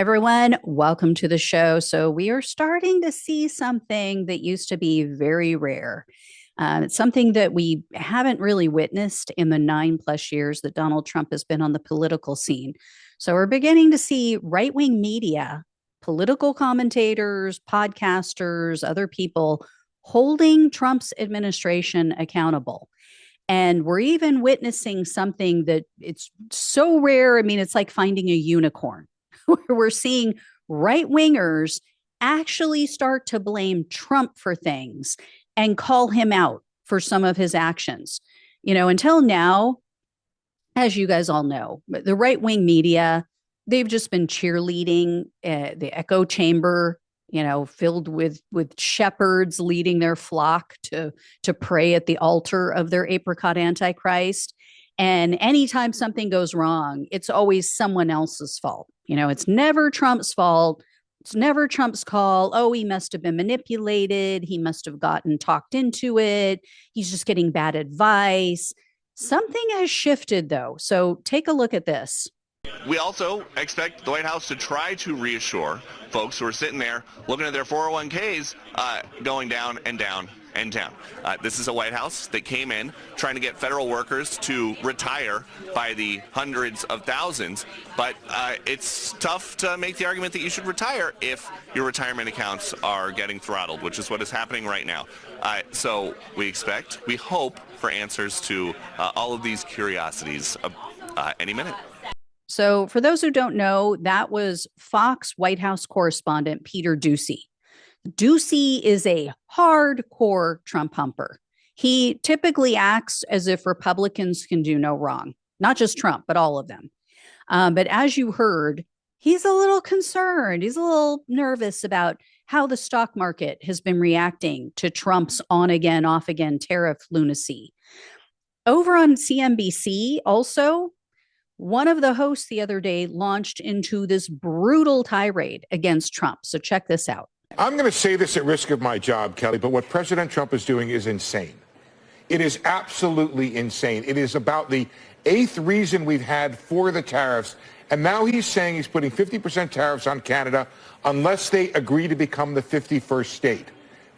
Everyone, welcome to the show. So, we are starting to see something that used to be very rare. It's something that we haven't really witnessed in the 9+ years that Donald Trump has been on the political scene. So, we're beginning to see right wing media, political commentators, podcasters, other people holding Trump's administration accountable. And we're even witnessing something that it's so rare. I mean, it's like finding a unicorn. We're seeing right wingers actually start to blame Trump for things and call him out for some of his actions. Until now, as you guys all know, the right wing media, they've just been cheerleading the echo chamber, filled with shepherds leading their flock to pray at the altar of their apricot antichrist. And anytime something goes wrong, it's always someone else's fault. It's never Trump's fault. It's never Trump's call. Oh, he must have been manipulated. He must have gotten talked into it. He's just getting bad advice. Something has shifted, though. So take a look at this. We also expect the White House to try to reassure folks who are sitting there looking at their 401ks going down and down and down. This is a White House that came in trying to get federal workers to retire by the hundreds of thousands, but it's tough to make the argument that you should retire if your retirement accounts are getting throttled, which is what is happening right now. So we hope for answers to all of these curiosities any minute. So for those who don't know, that was Fox White House correspondent Peter Doocy. Doocy is a hardcore Trump humper. He typically acts as if Republicans can do no wrong, not just Trump, but all of them. But as you heard, he's a little concerned. He's a little nervous about how the stock market has been reacting to Trump's on again, off again tariff lunacy. Over on CNBC, also, one of the hosts the other day launched into this brutal tirade against Trump. So check this out. I'm going to say this at risk of my job, Kelly, but what President Trump is doing is insane. It is absolutely insane. It is about the 8th reason we've had for the tariffs. And now he's saying he's putting 50% tariffs on Canada unless they agree to become the 51st state.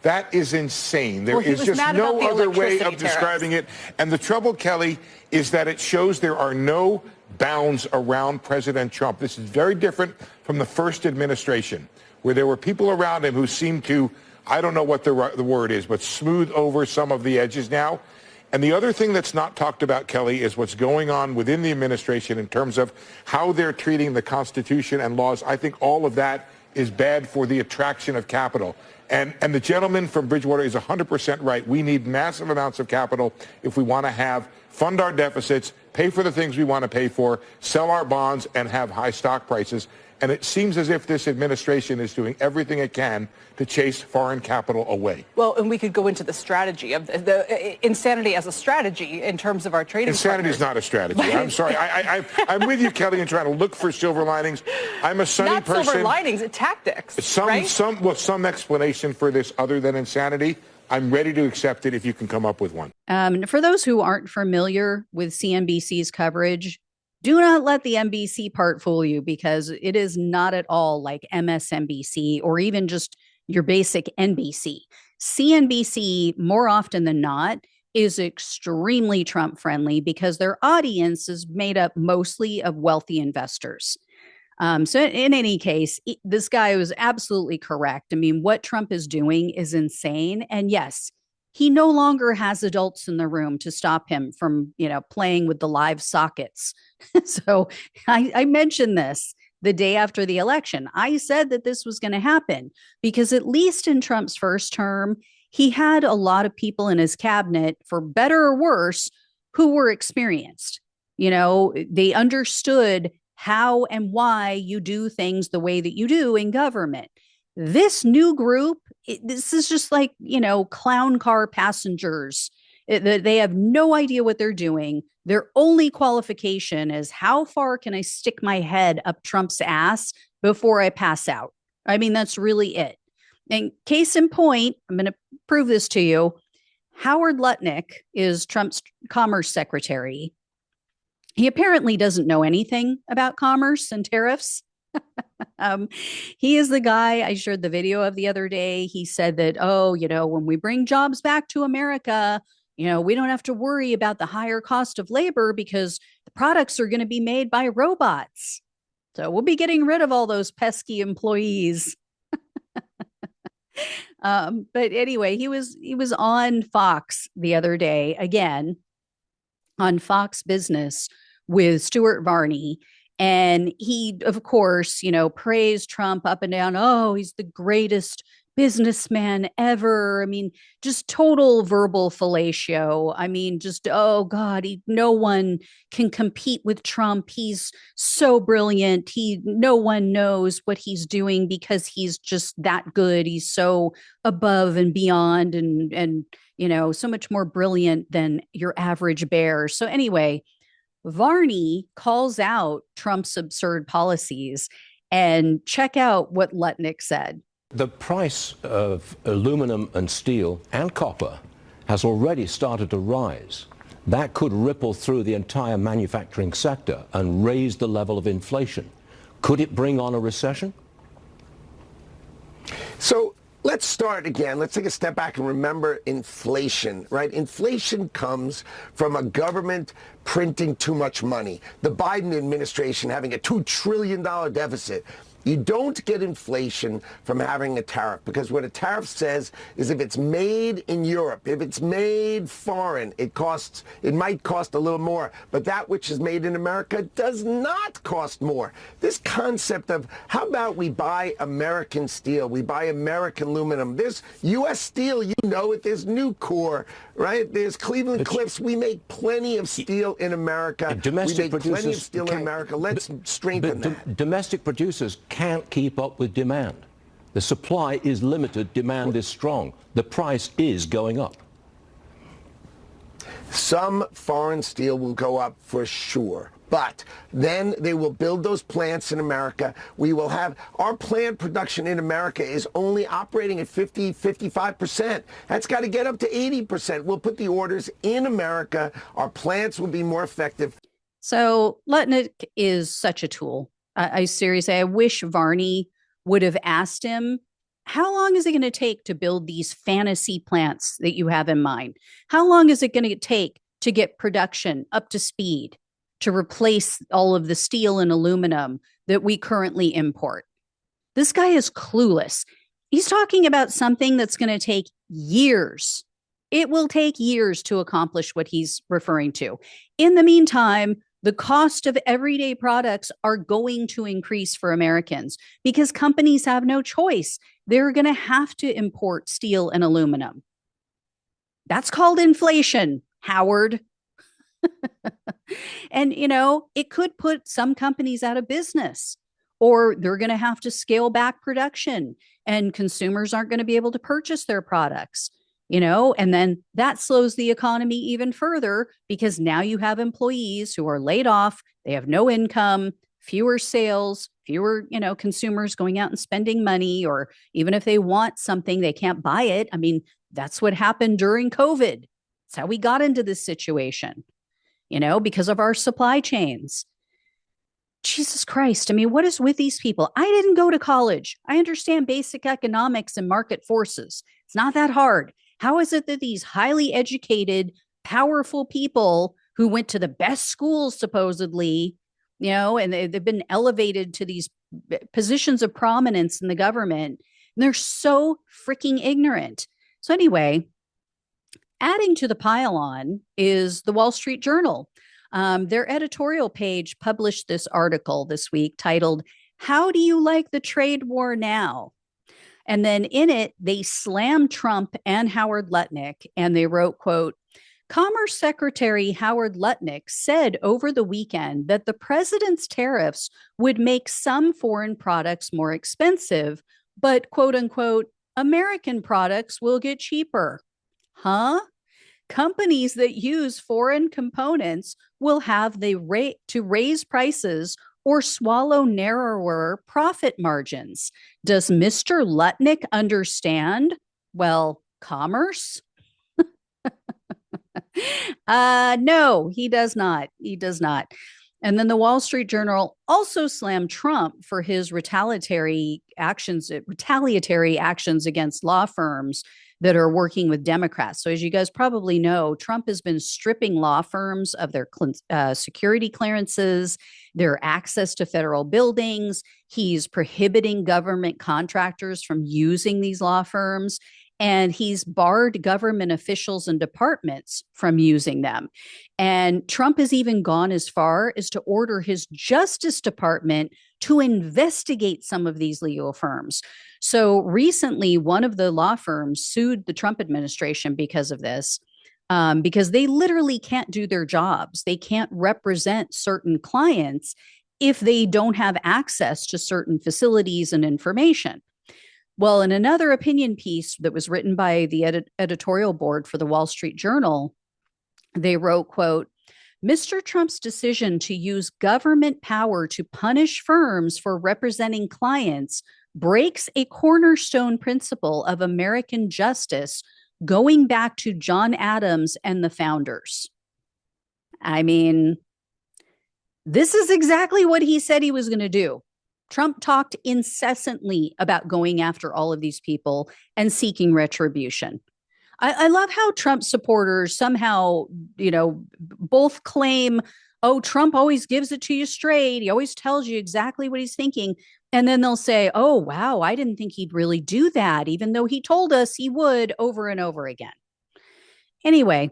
That is insane. There is just no other way of describing it. And the trouble, Kelly, is that it shows there are no bounds around President Trump. This is very different from the first administration, where there were people around him who seemed to, I don't know what the word is, but smooth over some of the edges now. And the other thing that's not talked about, Kelly, is what's going on within the administration in terms of how they're treating the Constitution and laws. I think all of that is bad for the attraction of capital. And the gentleman from Bridgewater is 100% right. We need massive amounts of capital if we want to fund our deficits, pay for the things we want to pay for, sell our bonds, and have high stock prices. And it seems as if this administration is doing everything it can to chase foreign capital away. Well, and we could go into the strategy of the insanity as a strategy in terms of our trading Insanity is not a strategy. I'm sorry. I'm with you, Kelly, in trying to look for silver linings. I'm a sunny person. Not silver linings, it's tactics, right? Some explanation for this other than insanity. I'm ready to accept it if you can come up with one. For those who aren't familiar with CNBC's coverage, do not let the NBC part fool you, because it is not at all like MSNBC or even just your basic NBC. CNBC, more often than not, is extremely Trump friendly because their audience is made up mostly of wealthy investors. So in any case, this guy was absolutely correct. I mean, what Trump is doing is insane. And yes, he no longer has adults in the room to stop him from, playing with the live sockets. So I mentioned this the day after the election. I said that this was going to happen because at least in Trump's first term, he had a lot of people in his cabinet, for better or worse, who were experienced. They understood how and why you do things the way that you do in government. This new group, this is just like, clown car passengers. They have no idea what they're doing. Their only qualification is how far can I stick my head up Trump's ass before I pass out? I mean, that's really it. And case in point, I'm going to prove this to you. Howard Lutnick is Trump's commerce secretary. He apparently doesn't know anything about commerce and tariffs. Um, he is the guy I shared the video of the other day. He said that, oh, when we bring jobs back to America, we don't have to worry about the higher cost of labor because the products are going to be made by robots. So we'll be getting rid of all those pesky employees. But anyway, he was on Fox the other day, again, on Fox Business with Stuart Varney. And he, of course, praised Trump up and down. Oh, he's the greatest businessman ever. I mean, just total verbal fellatio. I mean, just, oh God, no one can compete with Trump. He's so brilliant. No one knows what he's doing because he's just that good. He's so above and beyond and so much more brilliant than your average bear. So anyway, Varney calls out Trump's absurd policies, and check out what Lutnick said. The price of aluminum and steel and copper has already started to rise. That could ripple through the entire manufacturing sector and raise the level of inflation. Could it bring on a recession? So let's start again. Let's take a step back and remember inflation, right? Inflation comes from a government printing too much money. The Biden administration having a $2 trillion deficit. You don't get inflation from having a tariff, because what a tariff says is if it's made in Europe, if it's made foreign, it might cost a little more, but that which is made in America does not cost more. This concept of how about we buy American steel, we buy American aluminum. There's U.S. Steel, there's Nucor, right? There's Cleveland Cliffs. We make plenty of steel in America. Domestic producers plenty of steel in America. Let's strengthen that. Domestic producers can't keep up with demand. The supply is limited, demand is strong. The price is going up. Some foreign steel will go up for sure, but then they will build those plants in America. We will have our plant production in America is only operating at 55%. That's got to get up to 80%. We'll put the orders in America. Our plants will be more effective. So Lutnick is such a tool. I seriously, I wish Varney would have asked him, how long is it going to take to build these fantasy plants that you have in mind? How long is it going to take to get production up to speed, to replace all of the steel and aluminum that we currently import? This guy is clueless. He's talking about something that's going to take years. It will take years to accomplish what he's referring to. In the meantime, the cost of everyday products are going to increase for Americans because companies have no choice. They're going to have to import steel and aluminum. That's called inflation, Howard. And, it could put some companies out of business, or they're going to have to scale back production and consumers aren't going to be able to purchase their products. And then that slows the economy even further because now you have employees who are laid off. They have no income, fewer sales, fewer, consumers going out and spending money, or even if they want something, they can't buy it. I mean, that's what happened during COVID. That's how we got into this situation, because of our supply chains. Jesus Christ. I mean, what is with these people? I didn't go to college. I understand basic economics and market forces. It's not that hard. How is it that these highly educated, powerful people who went to the best schools, supposedly, and they've been elevated to these positions of prominence in the government, and they're so freaking ignorant? So anyway, adding to the pile-on is the Wall Street Journal. Their editorial page published this article this week titled, "How do you like the trade war now?" And then in it, they slammed Trump and Howard Lutnick, and they wrote, quote, "Commerce Secretary Howard Lutnick said over the weekend that the president's tariffs would make some foreign products more expensive, but, quote unquote, American products will get cheaper." Huh? Companies that use foreign components will have the rate to raise prices or swallow narrower profit margins. Does Mr. Lutnick understand? Well, commerce? No, he does not. He does not. And then the Wall Street Journal also slammed Trump for his retaliatory actions against law firms that are working with Democrats. So, as you guys probably know, Trump has been stripping law firms of their security clearances, their access to federal buildings. He's prohibiting government contractors from using these law firms. And he's barred government officials and departments from using them. And Trump has even gone as far as to order his Justice Department to investigate some of these legal firms. So recently, one of the law firms sued the Trump administration because of this, because they literally can't do their jobs. They can't represent certain clients if they don't have access to certain facilities and information. Well, in another opinion piece that was written by the editorial board for the Wall Street Journal, they wrote, quote, Mr. Trump's decision to use government power to punish firms for representing clients breaks a cornerstone principle of American justice going back to John Adams and the founders. I mean, this is exactly what he said he was going to do. Trump talked incessantly about going after all of these people and seeking retribution. I love how Trump supporters somehow, both claim, oh, Trump always gives it to you straight. He always tells you exactly what he's thinking. And then they'll say, oh, wow, I didn't think he'd really do that, even though he told us he would over and over again. Anyway,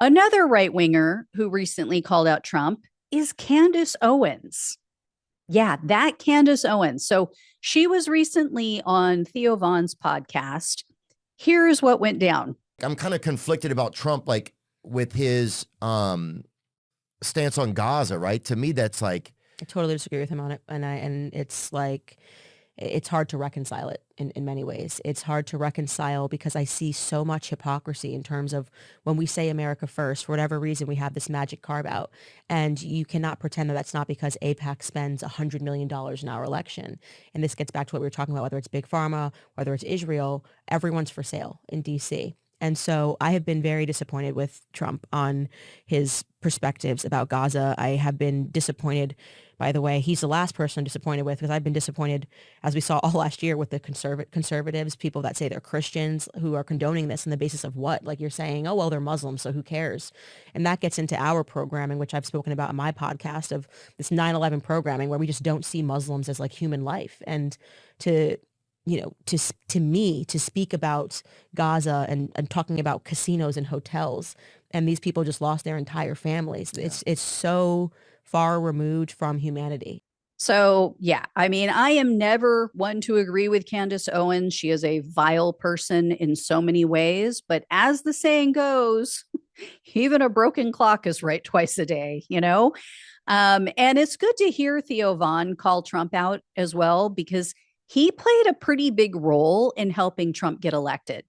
another right winger who recently called out Trump is Candace Owens. Yeah, that Candace Owens. So she was recently on Theo Von's podcast. Here's what went down. I'm kind of conflicted about Trump, like with his stance on Gaza, right? To me, that's like, I totally disagree with him on it. And it's like, it's hard to reconcile it in many ways. It's hard to reconcile because I see so much hypocrisy in terms of when we say America first, for whatever reason, we have this magic carve out. And you cannot pretend that that's not because AIPAC spends $100 million in our election. And this gets back to what we were talking about, whether it's Big Pharma, whether it's Israel, everyone's for sale in DC. And so I have been very disappointed with Trump on his perspectives about Gaza. I have been disappointed, by the way. He's the last person I'm disappointed with, because I've been disappointed, as we saw all last year, with the conservatives, people that say they're Christians, who are condoning this on the basis of what? Like, you're saying, oh, well, they're Muslims, so who cares? And that gets into our programming, which I've spoken about in my podcast, of this 9/11 programming, where we just don't see Muslims as like human life. And to me, to speak about Gaza and talking about casinos and hotels, and these people just lost their entire families. Yeah. It's so far removed from humanity. So, yeah, I mean, I am never one to agree with Candace Owens. She is a vile person in so many ways. But as the saying goes, even a broken clock is right twice a day, And it's good to hear Theo Von call Trump out as well, because he played a pretty big role in helping Trump get elected.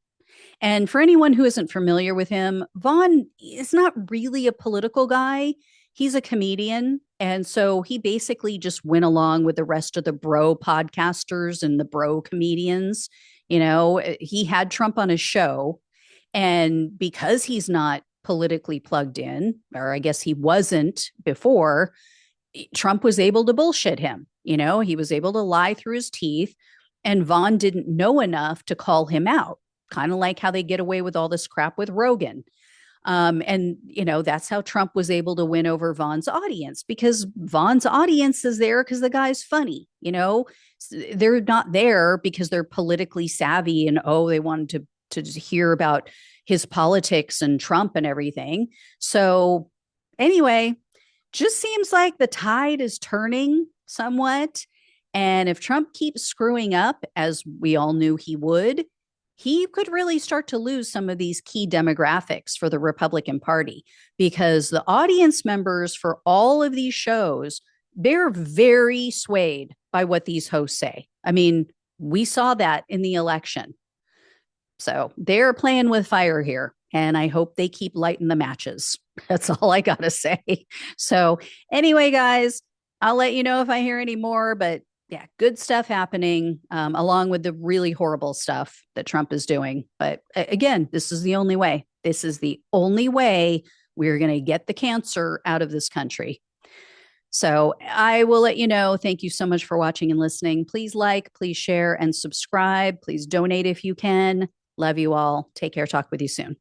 And for anyone who isn't familiar with him, Vaughn is not really a political guy. He's a comedian. And so he basically just went along with the rest of the bro podcasters and the bro comedians. He had Trump on his show. And because he's not politically plugged in, or I guess he wasn't before, Trump was able to bullshit him. He was able to lie through his teeth, and Vaughn didn't know enough to call him out, kind of like how they get away with all this crap with Rogan. And that's how Trump was able to win over Vaughn's audience, because Vaughn's audience is there because the guy's funny. They're not there because they're politically savvy and, they wanted to hear about his politics and Trump and everything. So anyway, just seems like the tide is turning somewhat. And if Trump keeps screwing up, as we all knew he would, he could really start to lose some of these key demographics for the Republican Party, because the audience members for all of these shows, they're very swayed by what these hosts say. I mean, we saw that in the election. So they're playing with fire here, and I hope they keep lighting the matches. That's all I got to say. So anyway, guys, I'll let you know if I hear any more, but yeah, good stuff happening, along with the really horrible stuff that Trump is doing. But again, this is the only way. This is the only way we're going to get the cancer out of this country. So I will let you know. Thank you so much for watching and listening. Please like, please share, and subscribe. Please donate if you can. Love you all. Take care. Talk with you soon.